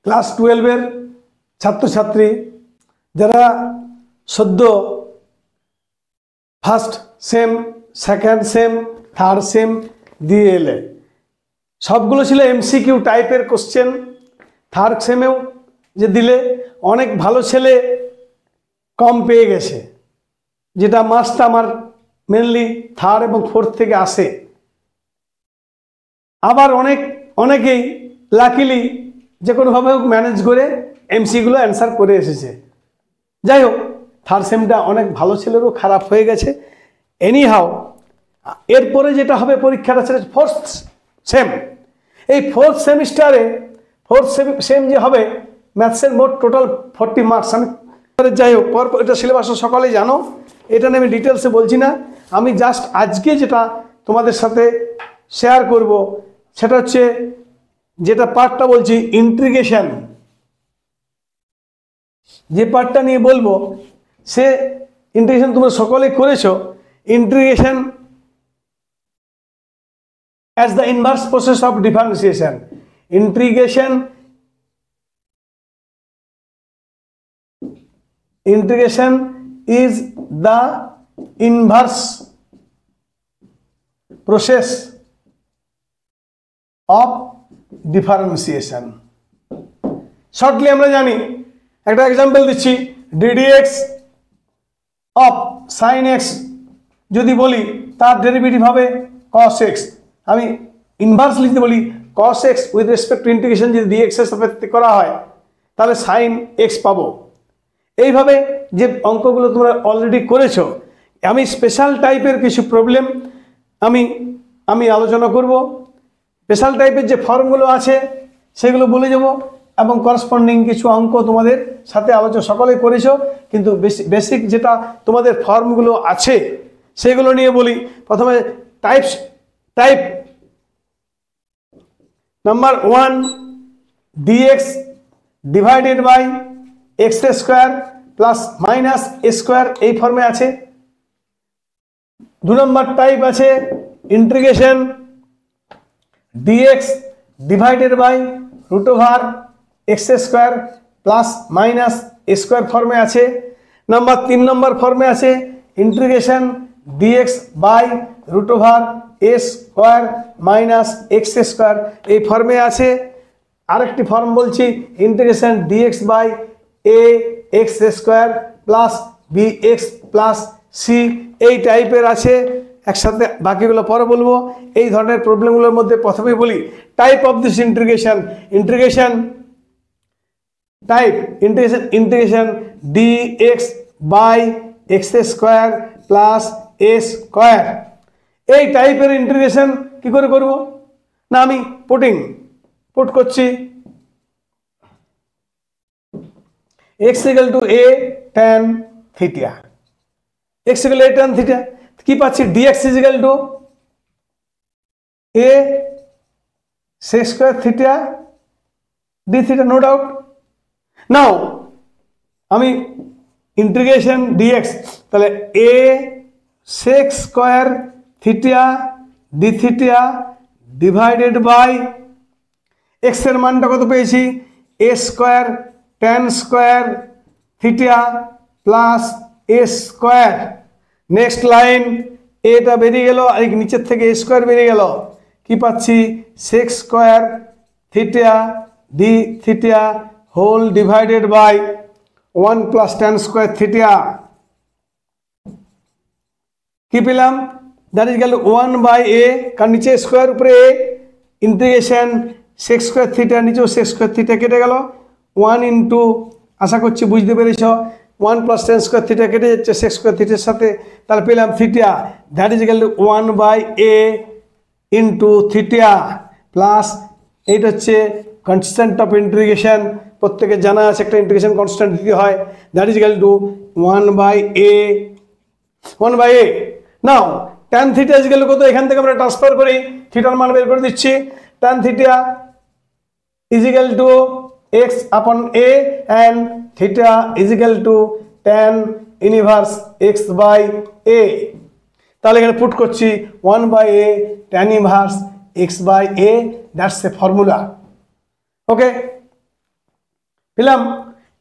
Class 12-এর ছাত্রছাত্রী যারা সদ্য first same, second same, third same দিয়ে এলে, সবগুলো ছিল এমসিকিউ টাইপের কোশ্চেন। থার্ড সেমেও যে দিলে অনেক ভালো ছেলে কম পেয়ে গেছে, যেটা মার্কসটা আমার মেনলি থার্ড এবং ফোর্থ থেকে আসে। আবার অনেকেই লাকিলি যে কোনোভাবে ম্যানেজ করে এমসিগুলো অ্যান্সার করে এসেছে। যাই হোক, থার্ড সেমটা অনেক ভালো ছেলেরও খারাপ হয়ে গেছে। এনিহাও, এরপরে যেটা হবে পরীক্ষাটা সেটা ফোর্থ সেম। এই ফোর্থ সেমিস্টারে ফোর্থ সেম যে হবে, ম্যাথসের মোট টোটাল 40 মার্কস। আমি যাই হোক, পর এটা সিলেবাস সকালে জানো, এটা নিয়ে আমি ডিটেলসে বলছি না। আমি জাস্ট আজকে যেটা তোমাদের সাথে শেয়ার করব সেটা হচ্ছে, যেটা পার্টটা বলছি ইন্টিগ্রেশন, যে পার্টটা নিয়ে বলবো সে ইন্টিগ্রেশন তোমরা সকলেই করেছো। Integration as the inverse process of differentiation. Integration is the inverse process of differentiation. Shortly আমরা জানি, একটা এক্সাম্পল দিচ্ছি, ddx of sin x যদি বলি তার ডেরিভেটিভ হবে cos x। আমি ইনভার্স লিখতে বলি cos x with respect to integration যদি dx এর সাপেক্ষে করা হয় তাহলে sin x পাবো। এইভাবে যে অঙ্কগুলো তোমরা অলরেডি করেছো, আমি স্পেশাল টাইপের কিছু প্রবলেম আমি আলোচনা করব। স্পেশাল টাইপের যে ফর্মগুলো আছে সেগুলো বলে যাব, এবং করসপন্ডিং কিছু অঙ্ক তোমাদের সাথে আলোচনা সকলেই করেছো, কিন্তু বেসিক যেটা তোমাদের ফর্মগুলো আছে সেগুলো নিয়ে বলি। প্রথমে type number 1, dx divided by x square plus minus a square, এই ফর্মে আছে। 2 নম্বর টাইপ আছে integration dx divided by root over x square plus minus a square ফর্মে আছে। 3 নম্বর ফর্মে আছে integration dx by root over a square minus x square, এই ফর্মে আছে। আরেকটি ফর্ম বলছি integration dx by a x square plus b x plus c, এই টাইপের আছে। একসাথে বাকিগুলো পরে বলবো। এই ধরনের প্রবলেমগুলোর মধ্যে প্রথমেই বলি type of this integration type integration dx by x square plus a square. এই টাইপের ইন্টিগ্রেশন কি করে করব না, আমি পুট করছি x equal to a tan theta, x equal to a tan theta, কি পাচ্ছি dx is equal to a sec square theta d theta, no doubt. Now আমি ইন্টিগ্রেশন dx, তাহলে a sec square theta d theta divided by x এর মানটা কত পেয়েছি, a square tan square theta plus a square. Next line, এটা বেরিয়ে গেল আর নিচের থেকে এ স্কোয়ার বেরিয়ে গেল, কি পাচ্ছি sec square theta d theta whole divided by 1 plus tan square theta. কি পেলাম, দ্যাট ইজ গেল 1 বাই এ, কারণ নিচে স্কোয়ার উপরে এ, ইন্টিগ্রেশন সেক স্কোয়ার থিটা, নিচেও সেক স্কোয়ার থিটা কেটে গেল, 1 ইন্টু, আশা করছি বুঝতে পেরেছ, 1 প্লাস tan স্কোয়ার থিটা কেটে যাচ্ছে সেক স্কোয়ার থিটার সাথে, তাহলে পেলাম থিটা, দ্যাট ইজ গেল 1 by a into theta plus, এইটা হচ্ছে কনস্ট্যান্ট অফ ইন্টিগ্রেশন, প্রত্যেকের জানা আছে একটা ইন্টিগ্রেশন কনস্ট্যান্ট দিতে হয়, দ্যাট ইজ গেল to 1 by a now tan theta is গেল কত, এখান থেকে আমরা ট্রান্সফার করি থিটার মান বের করে দিচ্ছি, tan theta is equal two x upon a and theta is equal to tan inverse x by a, তাহলে এখানে পুট করছি 1 by a tan inverse x by a, that's the formula. ওকে, পেলাম।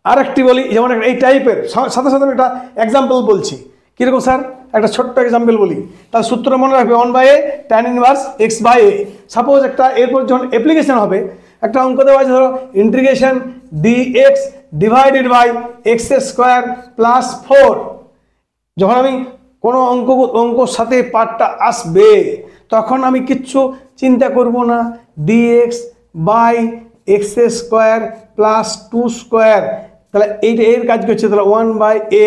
আরেকটি বলি, যেমন এই টাইপের সাথে সাথে একটা এক্সাম্পল বলছি। কীরকম স্যার? একটা ছোট্ট এক্সাম্পল বলি, তার সূত্র মনে রাখবে 1/a tan inverse x/a। Suppose একটা এরপর যখন অ্যাপ্লিকেশন হবে, একটা অঙ্ক দেওয়া আছে, ধরো integration dx divided by x² plus 4। যখন আমি কোনো অঙ্কর সাথে পার্টটা আসবে, তখন আমি কিচ্ছু চিন্তা করব না, dx বাই x² প্লাস 2²। তাহলে এইটা এর কাজ করছে, তাহলে 1/a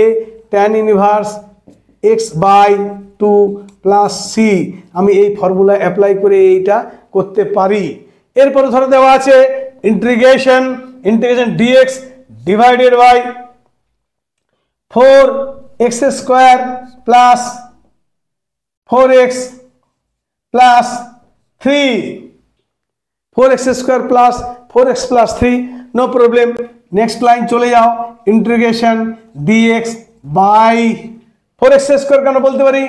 tan inverse x/2 plus c। আমি এই ফর্মুলা অ্যাপ্লাই করে এইটা করতে পারি। এরপরে ধরে দেওয়া আছে integration dx divided by 4x² plus 4x plus 3, 4x² plus 4x plus 3, no problem. Next line চলে যাও, ইন্টিগ্রেশন dx বাই 4x² কেন বলতে পারি,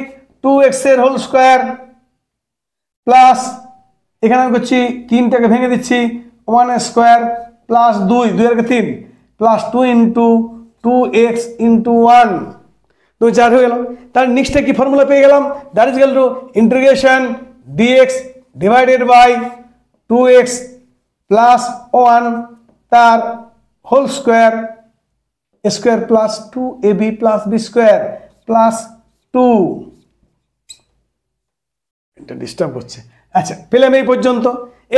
2x এর হোল স্কোয়ার প্লাস, এখানে আমি করছি 3টাকে ভেঙে দিচ্ছি, 1² প্লাস 2, 2 আর 3 প্লাস 2 ইন্টু 2x ইন্টু 1, 2 4 হয়ে গেল। তার নেক্সটে কি ফর্মুলা পেয়ে গেলাম, that is equal to integration dx divided by 2x plus 1 তার whole square square plus 2ab plus b² plus 2। এটা ডিস্টার্ব হচ্ছে। আচ্ছা, পেলাম এই পর্যন্ত।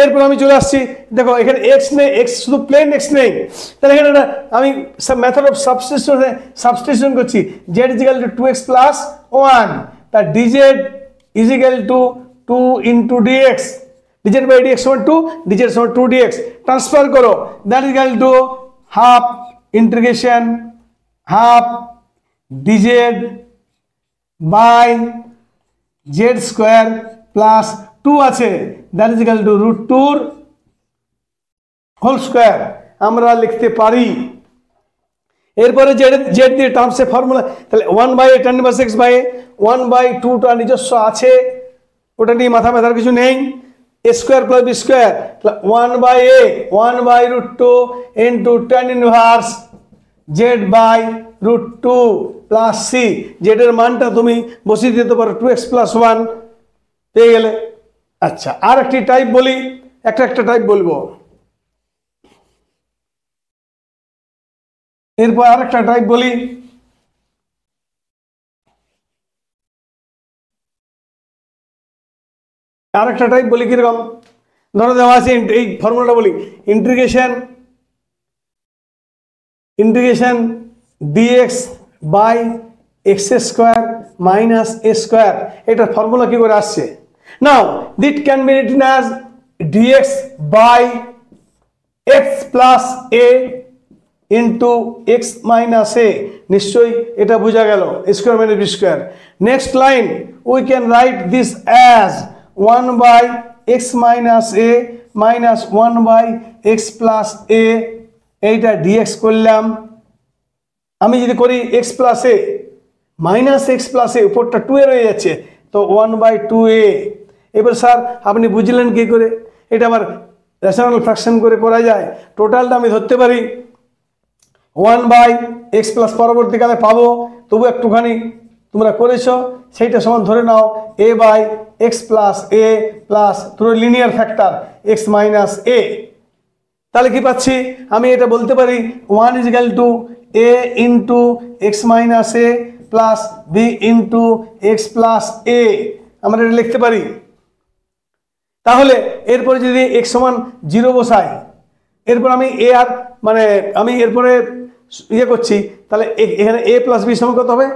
এরপর আমি চলে আসছি, দেখো এখানে এক্স নেই, এক্স শুধু প্লেন এক্স নেই, তাহলে এখানে আমি মেথড অফ সাবস্টিটিউশন করছি, z is equal to 2x plus 1, তার dz is equal to 2 into dx, dz by dx সমান 2, ডিজেড সমান 2 ডিএক্স। ট্রান্সফার করো, that is equal to half integration half dz by z² plus 2 আছে, that is equal to √2 whole square আমরা লিখতে পারি। এরপরে Z দিয়ে টার্মসে ফর্মুলা, তাহলে 1/a tan ইনভার্স x/a, 1/2টা নিজস্ব আছে, ওটা নিয়ে মাথা ব্যথার কিছু নেই, a² plus b², 1/a 1/√2 into tan inverse z/√2 plus c। জেডের মানটা তুমি বসিয়ে দিতে পারো 2x প্লাস 1 পেয়ে গেলে। আচ্ছা, আর একটি টাইপ বলি, একটা টাইপ বলবো। এরপর আর একটা টাইপ বলি, কিরকম, ধরো দেওয়া আছে এই ফর্মুলাটা বলি, integration dx by x² minus a²। এটার ফর্মুলা কি করে আসছে? Now this can be written as dx by x plus a into x minus a। নিশ্চয়ই এটা বোঝা গেল, square minus B square. Next line, we can write this as 1/x minus a minus 1/x plus a। এইটা dx করলাম, আমি যদি করি x plus a minus x plus a, উপরটা 2a রয়ে যাচ্ছে, তো 1/2a। এবার স্যার আপনি বুঝলেন কি করে? এটা আবার রেশনাল ফ্র্যাকশন করে করা যায়। টোটালটা আমি ধরতে পারি 1/x প্লাস, পরবর্তীকালে পাবো, তবু একটুখানি তোমরা করেছো, সেইটা সমান ধরে নাও a/x প্লাস a প্লাস ধরো linear factor x minus a। তাহলে কি পাচ্ছি? আমি এটা বলতে পারি 1 is equal two a into x minus a plus b into x plus a, আমরা এটা লিখতে পারি। তাহলে এরপরে যদি x সমান 0 বসাই, এরপর আমি a আর মানে আমি এরপরে ইয়ে করছি, তাহলে এখানে a প্লাস b সমান কত হবে?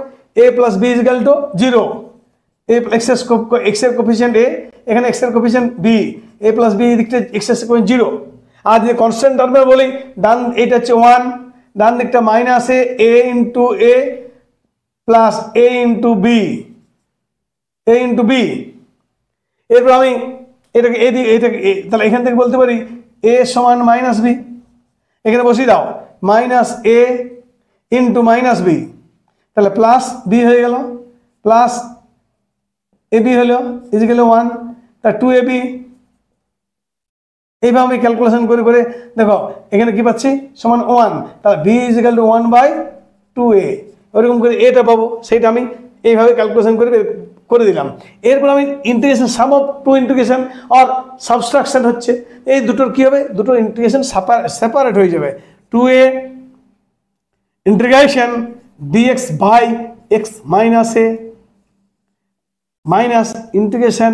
a plus b is equal two 0। x এর কোফিসিয়েন্ট a, এখানে x এর coefficient b, a plus b দিকটা x এর কোফিসিয়েন্ট 0। আর যদি কনস্ট্যান্ট টার্মে বলি, ডান এটা হচ্ছে 1, ডান দিকটা minus a into a plus a into b, এরপর আমি এটাকে তাহলে এখান থেকে বলতে পারি a সমান মাইনাস b, এখানে বসিয়ে দাও minus a into minus b, তাহলে প্লাস b হয়ে গেল, প্লাস ab হলো ইজ ইকুয়াল টু 1, তা 2ab এইভাবে আমি ক্যালকুলেশন করে করে দেখো এখানে কি পাচ্ছি সমান 1, তাহলে b = 1/2a, ওরকম করে এটা পাবো, সেটা আমি এইভাবে ক্যালকুলেশন করে করে দিলাম। এরপর আমি integration sum of two integration or subtraction হচ্ছে, এই দুটোর কি হবে, দুটো ইন্টিগ্রেশন সেপারেট হয়ে যাবে। 2a integration dx by x minus a minus integration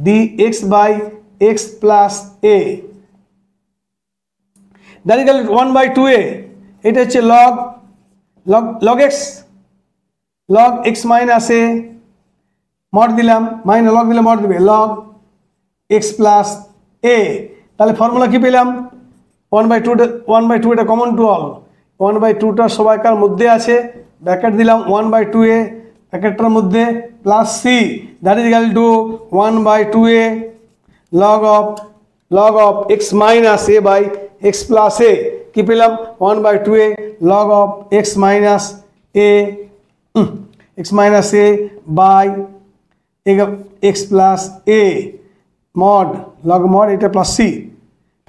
dx by x plus a, that is 1/2a, এটা হচ্ছে log x minus a, mod দিলাম, মাইনাস লগ দিলে মড দিবে log x প্লাস a, তাহলে formula কি পেলাম 1/2 এটা কমন টু অল, 1/2টা সবাইকার মধ্যে আছে, ব্র্যাকেট দিলাম 1/2a, ব্র্যাকেটটার মধ্যে plus c, that is equal to 1/2a log of x minus a by x plus a, কি পেলাম 1/2a log of x minus a by x plus a mod log mod এটা plus c,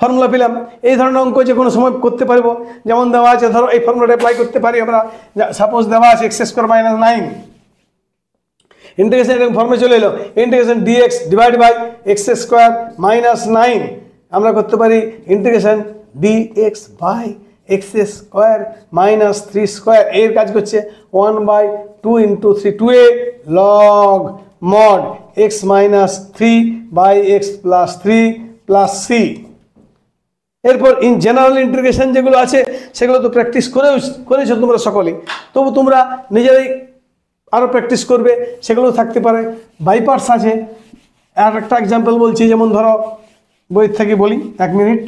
formula পেলাম। এই ধরনের অঙ্ক যে কোনো সময় করতে পারবো, যেমন দেওয়া আছে ধরো এই ফর্মুলাটা অ্যাপ্লাই করতে পারি আমরা, সাপোজ দেওয়া আছে x² - 9, ইন্টিগ্রেশন এরকম ফর্মে চলে এলো, integration dx divide by x² - 9, আমরা করতে পারি ইন্টিগ্রেশন dx বাই x² - 3², এর কাজ করছে 1/2 × 3 2a log mod x minus 3 by x plus 3 plus c। এরপর ইন জেনারেল ইন্টিগ্রেশন যেগুলো আছে সেগুলো তো প্র্যাকটিস করেছো তোমরা সকলে, তবু তোমরা নিজেরাই আরও প্র্যাকটিস করবে, সেগুলো থাকতে পারে। বাই পার্টস আছে, আর একটা এক্সাম্পল বলছি, যেমন ধরো বই থেকে বলি, 1 মিনিট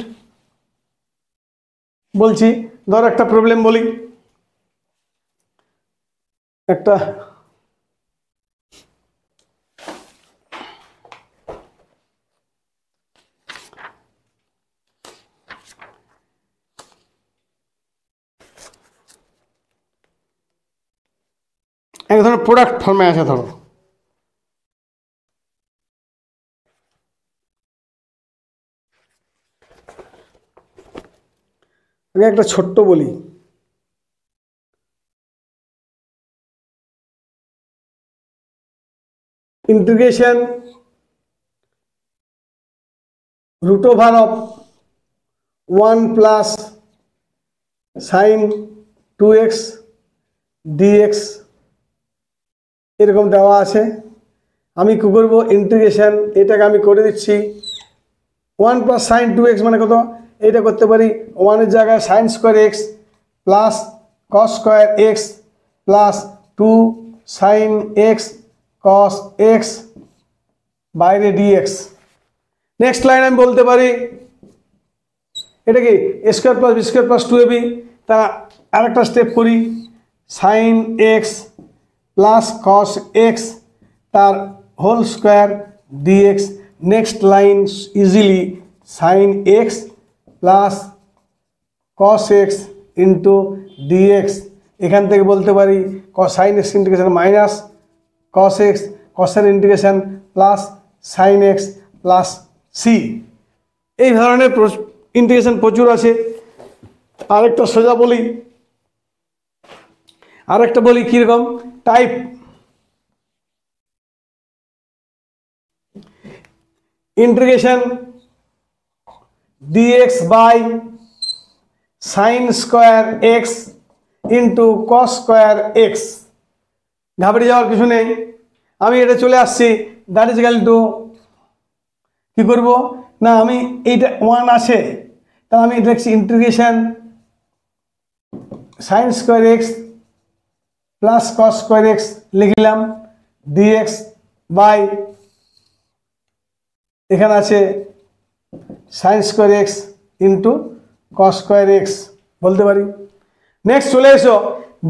বলছি, ধরো একটা প্রবলেম বলি, একটা এক ধরনের প্রোডাক্ট ফর্মে আছে, ধরো আমি একটা ছোট্ট বলি, integration √1 plus sin 2x dx এরকম দেওয়া আছে। আমি কি করব, ইন্টিগ্রেশন এটাকে আমি করে দিচ্ছি 1 প্লাস sin 2x মানে কত, এটা করতে পারি 1 এর জায়গায় sin² x plus cos² x plus 2 sin x cos x বাইরে dx। নেক্সট লাইন আমি বলতে পারি এটা কি a² + b² + 2ab, তা আরেকটা স্টেপ করি, sin x plus cos x তার whole square dx। Next line easily sin x plus cos x into dx, এখান থেকে বলতে পারি sin x integration minus cos x, cos এর integration plus sin x plus c। এই ধরনের integration প্রচুর আছে। আরেকটা সোজা বলি, আরেকটা বলি কিরকম type, integration dx by sin² x into cos² x, ঘাবড়ে যাওয়ার কিছু নেই, আমি এটা চলে আসছি, দ্যাট ইজ ইকুয়াল টু কি করব না, আমি এইটা 1 আছে, তাহলে আমি এটা লিখছি integration sin² x plus cos² x লিখলাম dx বাই এখানে আছে sin² x into cos² x বলতে পারি। নেক্সট চলে এসো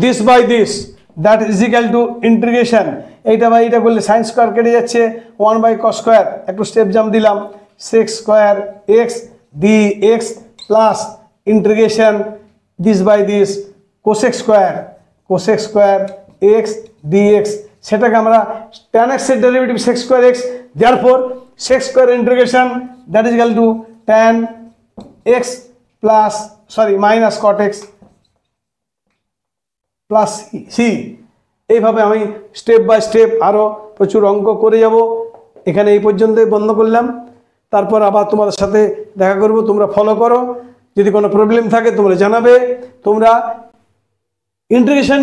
this by this, that is equal to integration, এইটা বাই এইটা করলে sin² কেটে যাচ্ছে 1/cos², একটু স্টেপ জাম্প দিলাম sec² x dx plus integration this by this cosec² x dx, সেটাকে আমরা tan x এর derivative sec² x, therefore sec² integration that is equal to tan x plus minus cot x plus c. এইভাবে আমি step by step আরও প্রচুর অঙ্ক করে যাব। এখানে এই পর্যন্তই বন্ধ করলাম, তারপর আবার তোমাদের সাথে দেখা করব। তোমরা ফলো করো, যদি কোনো প্রবলেম থাকে তোমরা জানাবে। তোমরা ইন্টিগ্রেশন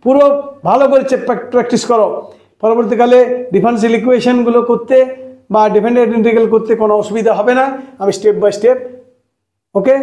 পুরো ভালো করে প্র্যাকটিস করো, পরবর্তীকালে ডিফারেনশিয়াল ইকুয়েশনগুলো করতে বা ডিপেন্ডেন্ট ইন্টিগ্রাল করতে কোনো অসুবিধা হবে না। আমি স্টেপ বাই স্টেপ, ওকে।